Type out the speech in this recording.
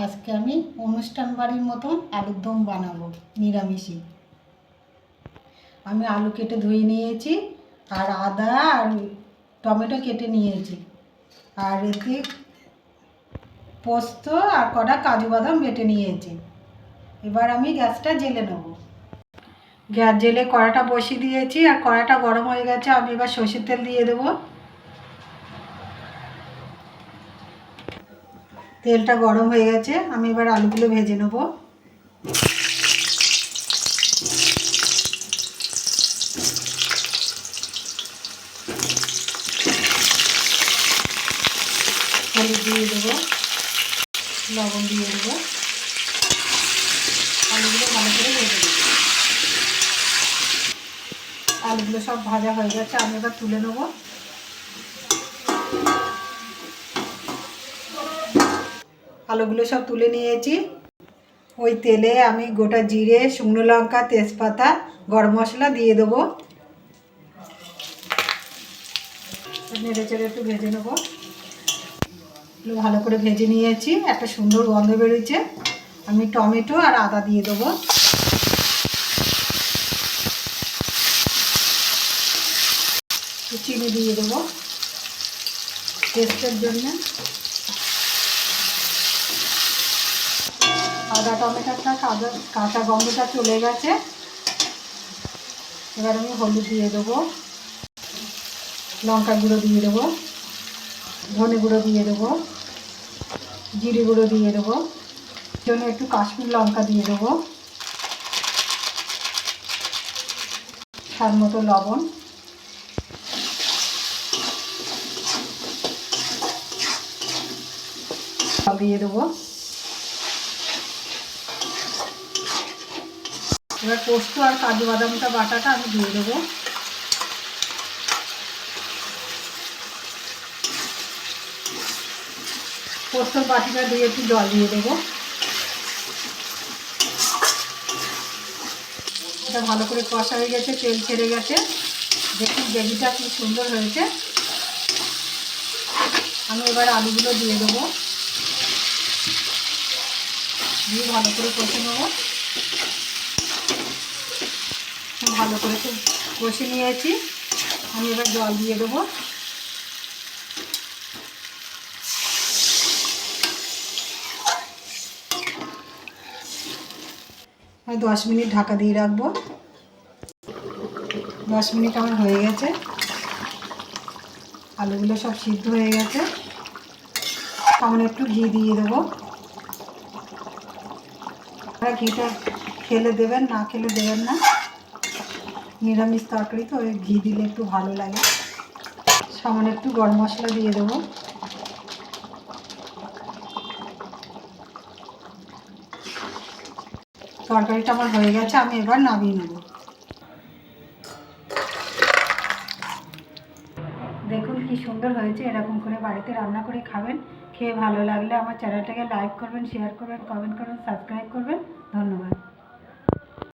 আজকে আমি অনুষ্ঠান বাড়ির মতন আলুর দম বানাবো নিরামিষই। আমি আলু কেটে ধুয়ে নিয়েছি, আর আদা আর টমেটো কেটে নিয়েছি, আর এতে পোস্ত আর কটা কাজু বাদাম বেটে নিয়েছি। এবার আমি গ্যাসটা জ্বেলে নেব। গ্যাস জ্বেলে কড়াটা বসিয়ে দিয়েছি, আর কড়াটা গরম হয়ে গেছে। আমি এবার সর্ষের তেল দিয়ে দেবো। তেলটা গরম হয়ে গেছে, আমি এবার আলুগুলো ভেজে নেব। হলুদ দিয়ে দেবো, লবণ দিয়ে দেবো, আলুগুলো ভালো করে ভেজে দেবো। আলুগুলো সব ভাজা হয়ে গেছে, আমি এবার তুলে নেব। আলুগুলো সব তুলে নিয়েছি। ওই তেলে আমি গোটা জিরে, শুকনো লঙ্কা, তেজপাতা, গরম মশলা দিয়ে দেবো। নেড়ে চেড়ে একটু ভেজে নেবো। ভালো করে ভেজে নিয়েছি, একটা সুন্দর গন্ধ বেরোচ্ছে। আমি টমেটো আর আদা দিয়ে দেবো। চিনি দিয়ে দেবো টেস্টের জন্য। আদা টমেটোটা কাঁচা গন্ধটা চলে গেছে। এবার আমি হলুদ দিয়ে দেবো, লঙ্কা গুঁড়ো দিয়ে দেবো, ধনে গুঁড়ো দিয়ে দেবো, জিরে গুঁড়ো দিয়ে দেবো, জন্য একটু কাশ্মীর লঙ্কা দিয়ে দেবো, স্বাদ মতো লবণ, দিয়ে দেবো। এবার পোস্ত আর কাজু বাদামটা বাটাটা আমি দিয়ে দেবো। পোস্তর বাটিটা দিয়ে একটু জল দিয়ে দেবো। এটা ভালো করে কষা হয়ে গেছে, তেল ছেড়ে গেছে। দেখুন গ্রেভিটা খুব সুন্দর হয়েছে। আমি এবার আলুগুলো দিয়ে দেবো, দিয়ে ভালো করে কষে নেবো। ভালো করে খুব কষে নিয়েছি, আমি এবার জল দিয়ে দেবো। আমি 10 মিনিট ঢাকা দিয়ে রাখবো। 10 মিনিট আমার হয়ে গেছে, আলুগুলো সব সিদ্ধ হয়ে গেছে। সামান্য একটু ঘি দিয়ে দেবো। আপনারা ঘিটা খেলে দেবেন, না খেলে দেবেন না। নিরামিষ তরকারি তো ওই ঘি দিলে একটু ভালো লাগে। সামান্য একটু গরম মশলা দিয়ে দেবো। তরকারিটা আমার হয়ে গেছে, আমি এবার নামিয়ে নেব। দেখুন কি সুন্দর হয়েছে। এরকম করে বাড়িতে রান্না করে খাবেন। খেয়ে ভালো লাগলে আমার চ্যানেলটাকে লাইক করবেন, শেয়ার করবেন, কমেন্ট করবেন, সাবস্ক্রাইব করবেন। ধন্যবাদ।